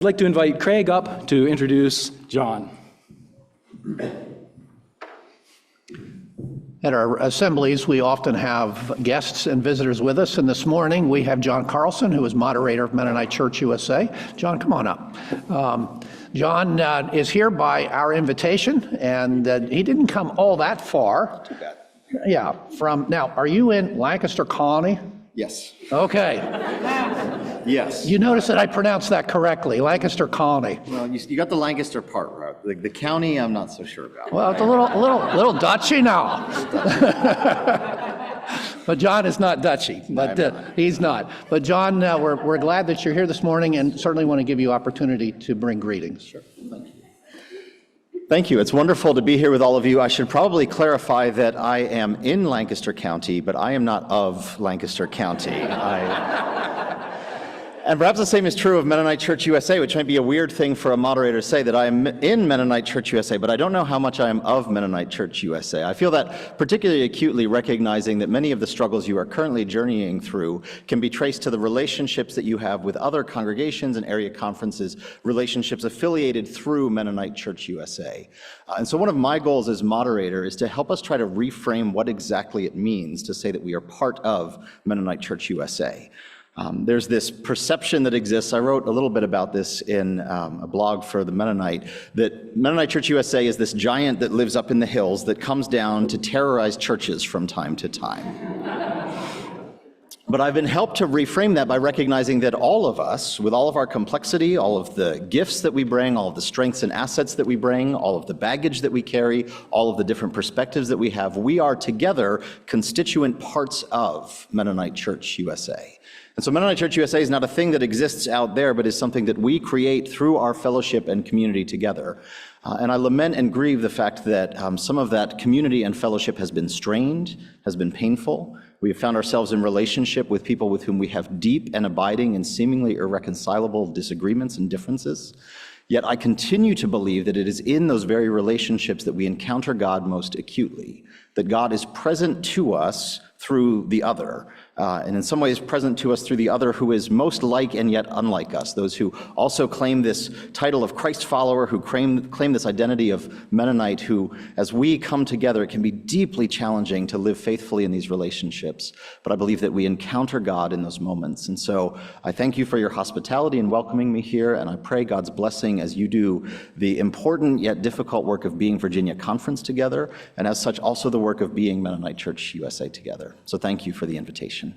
I'd like to invite Craig up to introduce Jon. At our assemblies, we often have guests and visitors with us, and this morning we have Jon Carlson, who is moderator of Mennonite Church USA. Jon, come on up. Jon is here by our invitation, and he didn't come all that far. Too bad. Yeah, now, are you in Lancaster Colony? Yes. Okay. Yes. You notice that I pronounced that correctly, Lancaster Colony. Well, you got the Lancaster part right. The county, I'm not so sure about. Well, it's a little Dutchy now. But Jon is not Dutchy, but he's not. But Jon, we're glad that you're here this morning, and certainly want to give you opportunity to bring greetings. Sure. Thank you. Thank you. It's wonderful to be here with all of you. I should probably clarify that I am in Lancaster County, but I am not of Lancaster County. And perhaps the same is true of Mennonite Church USA, which might be a weird thing for a moderator to say, that I am in Mennonite Church USA, but I don't know how much I am of Mennonite Church USA. I feel that particularly acutely, recognizing that many of the struggles you are currently journeying through can be traced to the relationships that you have with other congregations and area conferences, relationships affiliated through Mennonite Church USA. And so one of my goals as moderator is to help us try to reframe what exactly it means to say that we are part of Mennonite Church USA. There's this perception that exists. I wrote a little bit about this in a blog for the Mennonite, that Mennonite Church USA is this giant that lives up in the hills that comes down to terrorize churches from time to time. But I've been helped to reframe that by recognizing that all of us, with all of our complexity, all of the gifts that we bring, all of the strengths and assets that we bring, all of the baggage that we carry, all of the different perspectives that we have, we are together constituent parts of Mennonite Church USA. And so Mennonite Church USA is not a thing that exists out there, but is something that we create through our fellowship and community together. And I lament and grieve the fact that some of that community and fellowship has been strained, has been painful. We have found ourselves in relationship with people with whom we have deep and abiding and seemingly irreconcilable disagreements and differences. Yet I continue to believe that it is in those very relationships that we encounter God most acutely, that God is present to us through the other, and in some ways present to us through the other who is most like and yet unlike us, those who also claim this title of Christ follower, who claim this identity of Mennonite, who, as we come together, it can be deeply challenging to live faithfully in these relationships. But I believe that we encounter God in those moments. And so I thank you for your hospitality and welcoming me here, and I pray God's blessing as you do the important yet difficult work of being Virginia Conference together, and as such also the work of being Mennonite Church USA together. So thank you for the invitation.